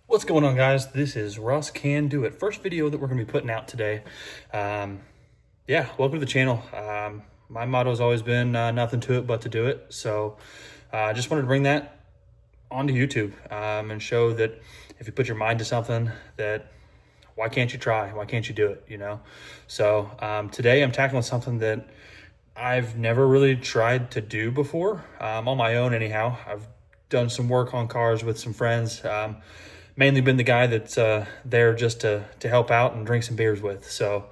What's going on, guys? This is Russ Can Do It. First video that we're going to be putting out today. Yeah, welcome to the channel. My motto has always been nothing to it but to do it. So I just wanted to bring that onto YouTube and show that if you put your mind to something, that why can't you try? Why can't you do it? So today I'm tackling something that I've never really tried to do before on my own anyhow. I've done some work on cars with some friends. Mainly been the guy that's there just to help out and drink some beers with. So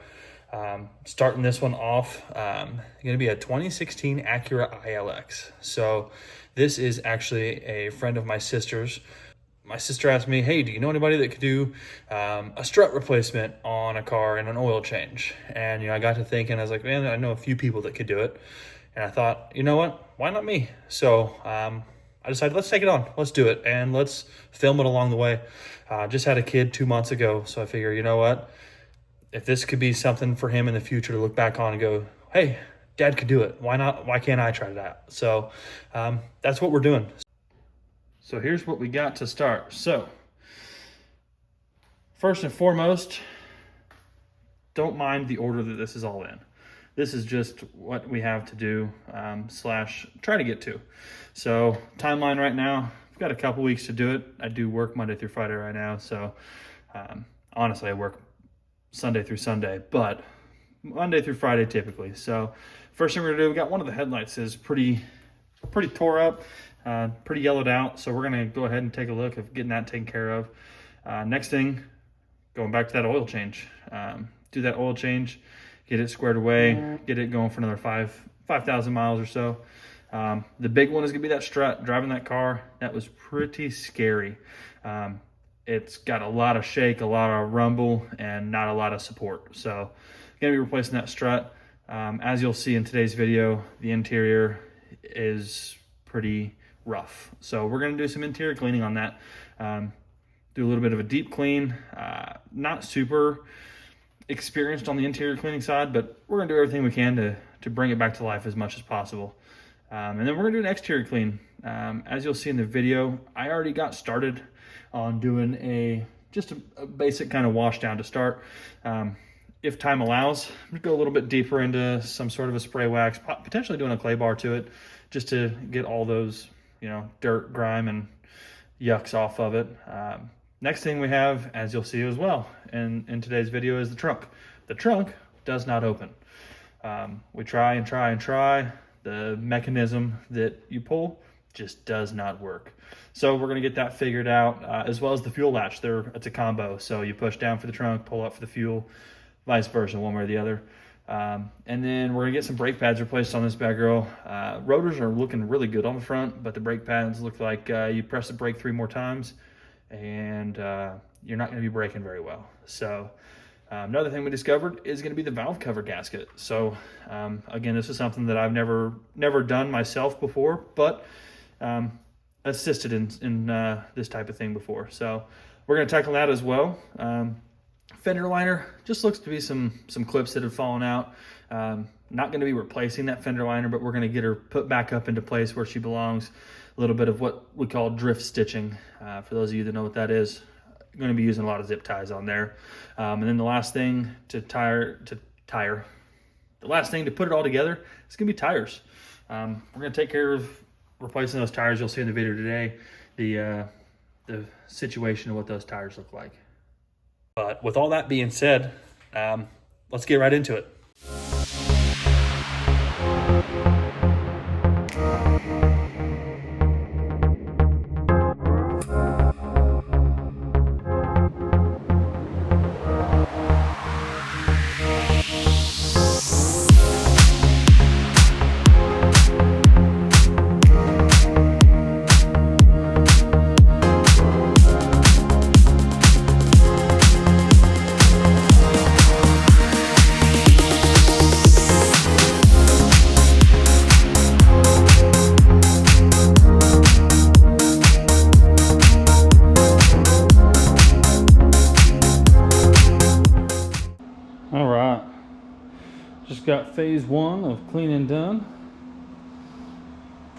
starting this one off, going to be a 2016 Acura ILX. So this is actually a friend of my sister's. My sister asked me, hey, do you know anybody that could do a strut replacement on a car and an oil change? And, I got to thinking, I was like, man, I know a few people that could do it. And I thought, you know what, why not me? So I decided, let's take it on, let's do it, and let's film it along the way. Just had a kid 2 months ago, so I figure, you know what? If this could be something for him in the future to look back on and go, hey, Dad could do it. Why not? Why can't I try that? So that's what we're doing. So here's what we got to start. So first and foremost, don't mind the order that this is all in. This is just what we have to do slash try to get to. So timeline right now, I've got a couple weeks to do it. I do work Monday through Friday right now. So honestly, I work Sunday through Sunday, but Monday through Friday typically. So first thing we're gonna do, we got one of the headlights is pretty tore up, pretty yellowed out. So we're gonna go ahead and take a look of getting that taken care of. Next thing, going back to that oil change. Do that oil change, get it squared away, get it going for another 5,000 miles or so. The big one is gonna be that strut. Driving that car, that was pretty scary. It's got a lot of shake, a lot of rumble, and not a lot of support. So gonna be replacing that strut. As you'll see in today's video, the interior is pretty rough. So we're gonna do some interior cleaning on that. Do a little bit of a deep clean, not super experienced on the interior cleaning side, but we're gonna do everything we can to bring it back to life as much as possible. And then we're gonna do an exterior clean. As you'll see in the video, I already got started on doing just a basic kind of wash down to start. If time allows, I'm gonna go a little bit deeper into some sort of a spray wax, potentially doing a clay bar to it, just to get all those, dirt, grime, and yucks off of it. Next thing we have, as you'll see as well in today's video, is the trunk. The trunk does not open. We try and try and try. The mechanism that you pull just does not work. So we're gonna get that figured out, as well as the fuel latch. It's a combo. So you push down for the trunk, pull up for the fuel, vice versa, one way or the other. And then we're gonna get some brake pads replaced on this bad girl. Rotors are looking really good on the front, but the brake pads look like you press the brake 3 more times and you're not going to be braking very well. So another thing we discovered is going to be the valve cover gasket. So again, this is something that I've never done myself before, but assisted in this type of thing before. So we're going to tackle that as well. Fender liner, just looks to be some clips that have fallen out. Not going to be replacing that fender liner, but we're going to get her put back up into place where she belongs. A little bit of what we call drift stitching. For those of you that know what that is, I'm going to be using a lot of zip ties on there. And then the last thing to put it all together is going to be tires. We're going to take care of replacing those tires. You'll see in the video today the situation of what those tires look like. But with all that being said, let's get right into it. Got phase 1 of cleaning done.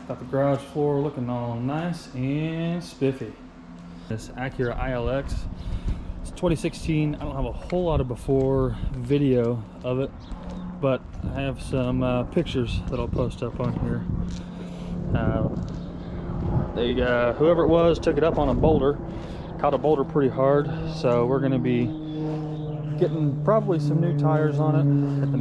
Got the garage floor looking all nice and spiffy. This Acura ILX. It's 2016. I don't have a whole lot of before video of it, but I have some pictures that I'll post up on here. Whoever it was took it up on a boulder, caught a boulder pretty hard, so we're going to be getting probably some new tires on it at the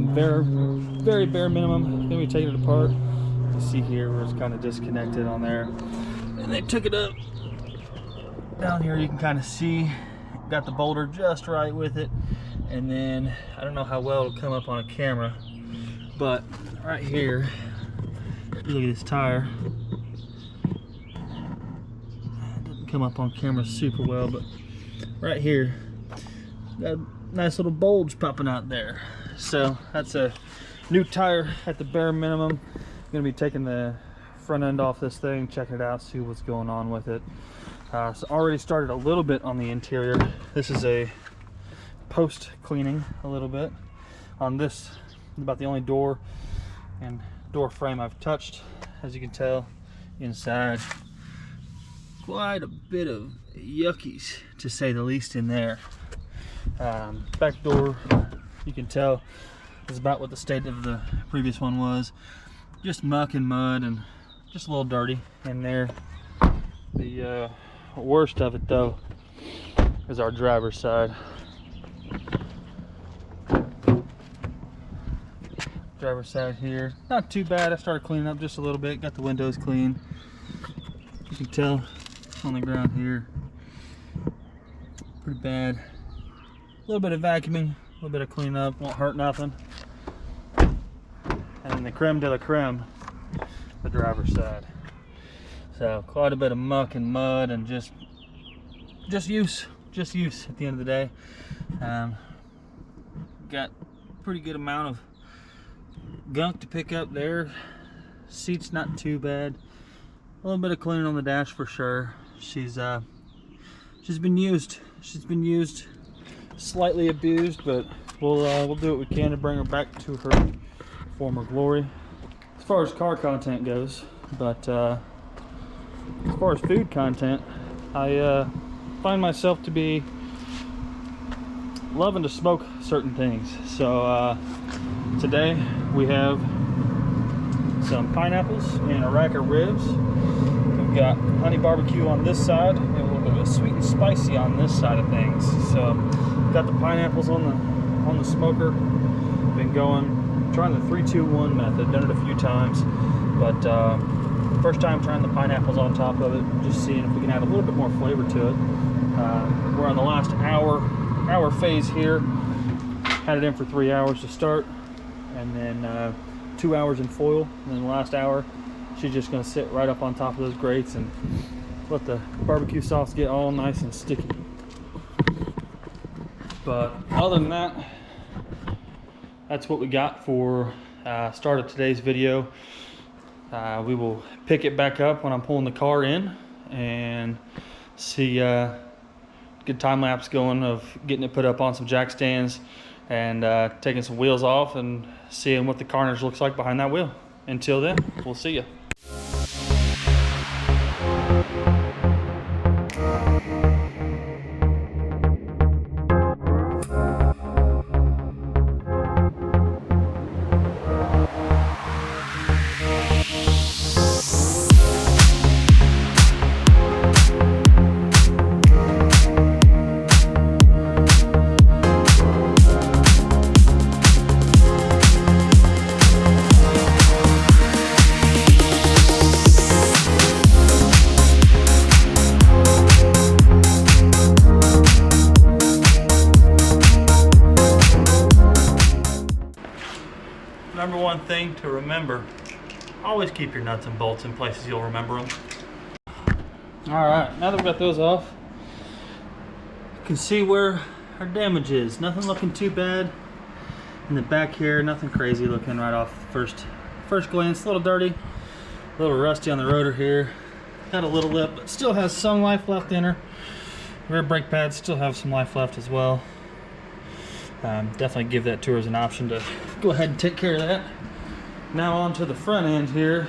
very bare minimum. Then we take it apart. You see here where it's kind of disconnected on there, and they took it up. Down here you can kind of see, got the boulder just right with it, and then I don't know how well it'll come up on a camera, but right here, look at this tire. It doesn't come up on camera super well, but right here, got a nice little bulge popping out there. So that's a new tire at the bare minimum. I'm gonna be taking the front end off this thing, checking it out, see what's going on with it. So already started a little bit on the interior. This is a post cleaning a little bit on this. About the only door and door frame I've touched. As you can tell, inside quite a bit of yuckies, to say the least, in there. Back door, you can tell, is about what the state of the previous one was. Just muck and mud and just a little dirty in there. The worst of it though is our driver's side. Driver's side here, not too bad. I started cleaning up just a little bit, got the windows clean. You can tell on the ground here, pretty bad. A little bit of vacuuming, a little bit of cleanup, won't hurt nothing. And then the creme de la creme, the driver's side. So quite a bit of muck and mud and just use at the end of the day. Got a pretty good amount of gunk to pick up there. Seat's not too bad. A little bit of cleaning on the dash for sure. She's been used. She's been used, slightly abused, but we'll do what we can to bring her back to her former glory. As far as car content goes, but as far as food content, I find myself to be loving to smoke certain things. So today we have some pineapples and a rack of ribs. We've got honey barbecue on this side and a little bit of sweet and spicy on this side of things. So got the pineapples on the smoker. Been trying the 3-2-1 method. Done it a few times, but first time trying the pineapples on top of it, just seeing if we can add a little bit more flavor to it. We're on the last hour phase here. Had it in for 3 hours to start, and then 2 hours in foil, and then the last hour she's just going to sit right up on top of those grates and let the barbecue sauce get all nice and sticky. But other than that, that's what we got for start of today's video. We will pick it back up when I'm pulling the car in and see good time lapse going of getting it put up on some jack stands and taking some wheels off and seeing what the carnage looks like behind that wheel. Until then, we'll see you. Number one thing to remember, always keep your nuts and bolts in places you'll remember them. Alright, now that we've got those off, you can see where our damage is. Nothing looking too bad in the back here, nothing crazy looking right off first glance. A little dirty, a little rusty on the rotor here. Got a little lip, but still has some life left in her. Rear brake pads still have some life left as well. Definitely give that to her as an option to go ahead and take care of that. Now on to the front end here.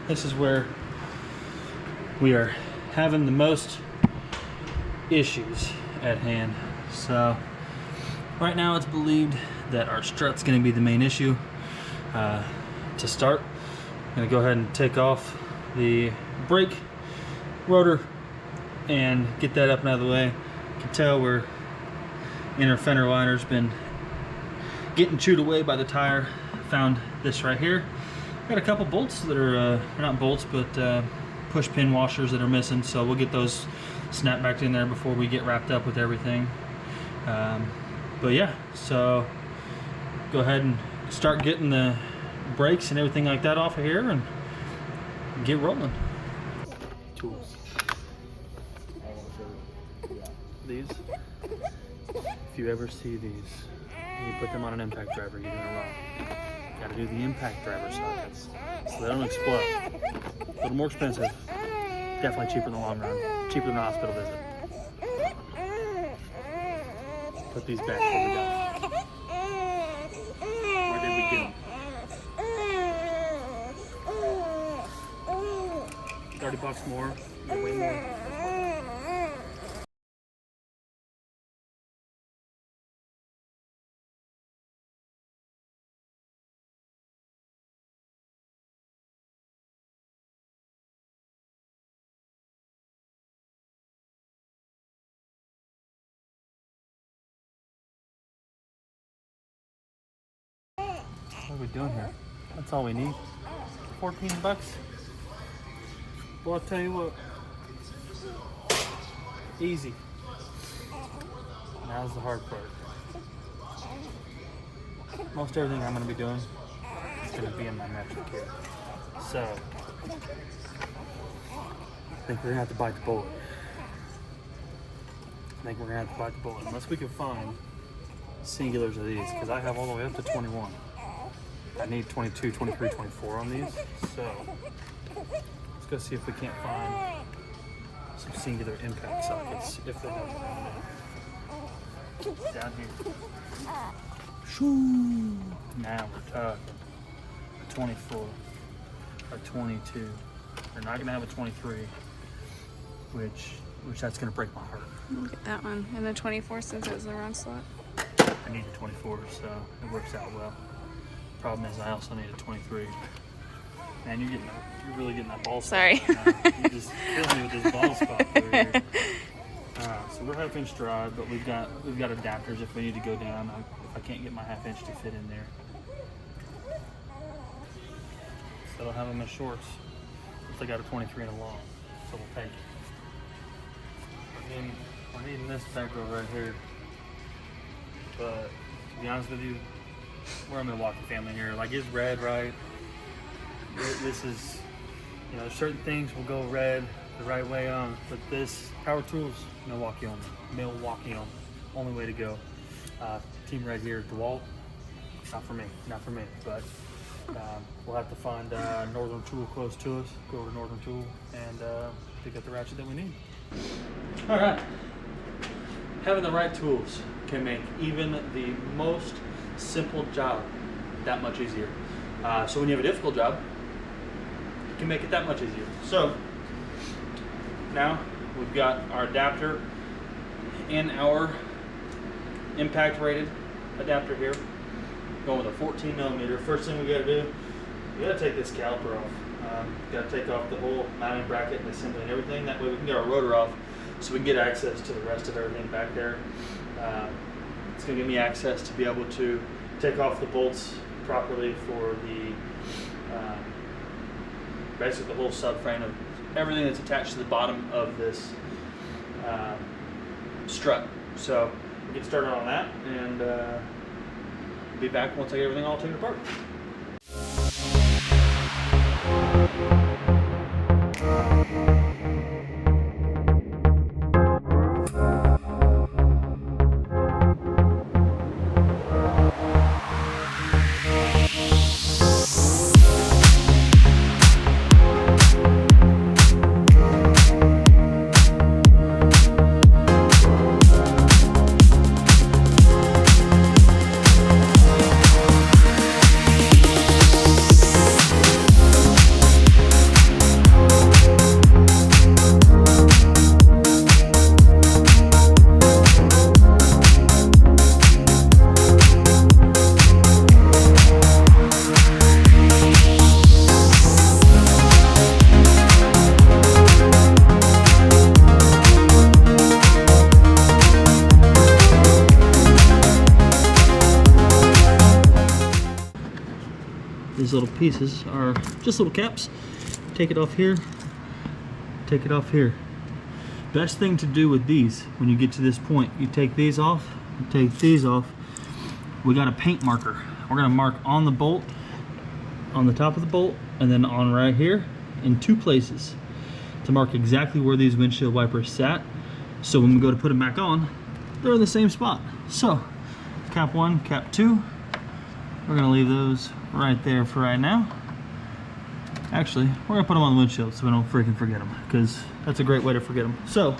This is where we are having the most issues at hand. So right now it's believed that our strut's going to be the main issue. To start, I'm going to go ahead and take off the brake rotor and get that up and out of the way. You can tell where inner fender liner's been getting chewed away by the tire. Found this right here. Got a couple bolts that are not bolts, but push pin washers that are missing, so we'll get those snapped back in there before we get wrapped up with everything. But yeah, so go ahead and start getting the brakes and everything like that off of here and get rolling. Tools. These, if you ever see these and you put them on an impact driver, you're doing it wrong. You gotta do the impact driver sockets so they don't explode. A little more expensive, definitely cheaper in the long run, cheaper than a hospital visit. Put these back where we got them. Where did we get them? 30 bucks more, way more. What are we doing here? That's all we need. 14 bucks. Well, I'll tell you what. Easy. Now's the hard part. Most everything I'm going to be doing is going to be in my metric here. So, I think we're going to have to bite the bullet. Unless we can find singulars of these, because I have all the way up to 21. I need 22, 23, 24 on these. So let's go see if we can't find some singular impact sockets, if they have them down here. Shoo. Now we're talking a 24, a 22. They're not gonna have a 23, which that's gonna break my heart. Look at that one. And the 24 since it was the wrong slot. I need a 24, so it works out well. Problem is, I also need a 23. Man, you're really getting that ball spot. Sorry. You just killed me with this ball spot over here. So we're half-inch drive, but we've got adapters if we need to go down. If I can't get my half-inch to fit in there, so I'll have them as shorts. If I got a 23 and a long, so we'll take it. We're needing this back over right here, but to be honest with you, we're a Milwaukee family here. Like, it's red, right? This is, you know, certain things will go red the right way on, but this, power tools, Milwaukee only. Only way to go. Team red here, DeWalt, not for me, but we'll have to find Northern Tool close to us, go over to Northern Tool and pick up the ratchet that we need. All right, having the right tools can make even the most simple job that much easier. So when you have a difficult job, you can make it that much easier. So now we've got our adapter in our impact rated adapter here, going with a 14 millimeter. First thing we got to do, we got to take this caliper off. Got to take off the whole mounting bracket and assembly and everything. That way we can get our rotor off, so we can get access to the rest of everything back there. It's going to give me access to be able to take off the bolts properly for the basically the whole subframe of everything that's attached to the bottom of this strut. So we'll get started on that and be back once I get everything all taken apart. these little pieces are just little caps. Take it off here, take it off here. Best thing to do with these when you get to this point, you take these off, you take these off. We got a paint marker. We're gonna mark on the bolt, on the top of the bolt, and then on right here in 2 places to mark exactly where these windshield wipers sat. So when we go to put them back on, they're in the same spot. So cap 1, cap 2, we're gonna leave those right there for right now. Actually, we're gonna put them on the windshield so we don't freaking forget them, because that's a great way to forget them. So,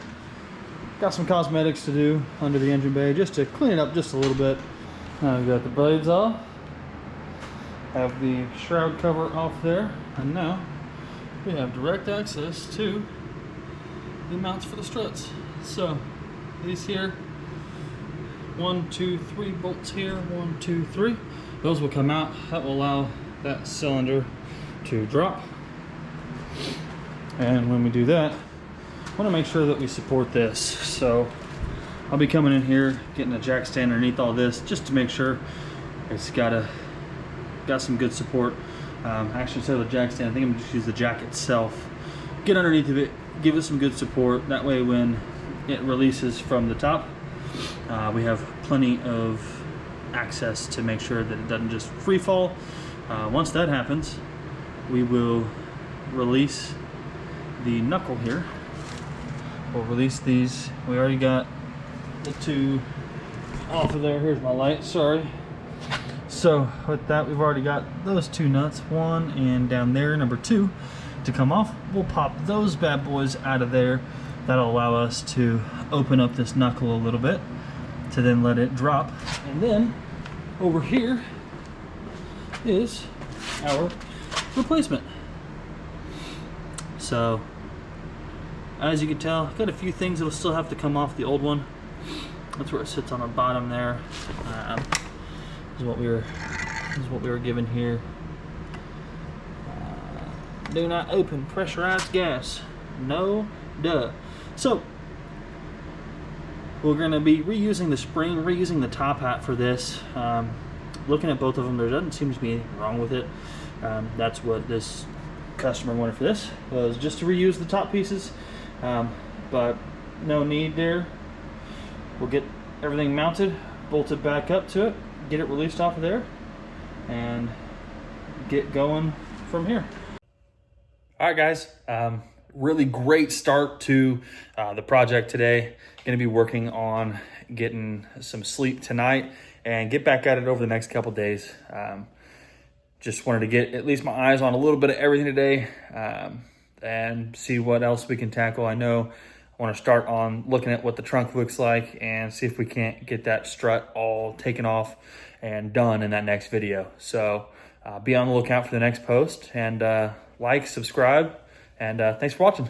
got some cosmetics to do under the engine bay just to clean it up just a little bit. Now we've got the blades off, have the shroud cover off there, and now we have direct access to the mounts for the struts. So, these here, 1, 2, 3 bolts here, 1, 2, 3. Those will come out. That will allow that cylinder to drop. And when we do that, I want to make sure that we support this. So I'll be coming in here, getting a jack stand underneath all this just to make sure it's got some good support. Actually, instead of the jack stand, I think I'm going to just use the jack itself. Get underneath of it, give it some good support. That way when it releases from the top, we have plenty of access to make sure that it doesn't just free fall. Once that happens, we will release the knuckle here. We'll release these. We already got the 2 off of there. Here's my light, sorry. So with that, we've already got those 2 nuts, 1 and down there, number 2, to come off. We'll pop those bad boys out of there. That'll allow us to open up this knuckle a little bit to then let it drop. And then over here is our replacement. So as you can tell, I've got a few things that'll still have to come off the old one. That's where it sits on the bottom there. This is what we were given here. Do not open pressurized gas. No duh. So we're going to be reusing the spring, reusing the top hat for this. Looking at both of them, there doesn't seem to be anything wrong with it. That's what this customer wanted for this, was just to reuse the top pieces. But no need there. We'll get everything mounted, bolted back up to it, get it released off of there, and get going from here. All right, guys. Really great start to the project today. Going to be working on getting some sleep tonight and get back at it over the next couple days. Just wanted to get at least my eyes on a little bit of everything today and see what else we can tackle. I know I want to start on looking at what the trunk looks like and see if we can't get that strut all taken off and done in that next video. So be on the lookout for the next post, and like, subscribe, and thanks for watching.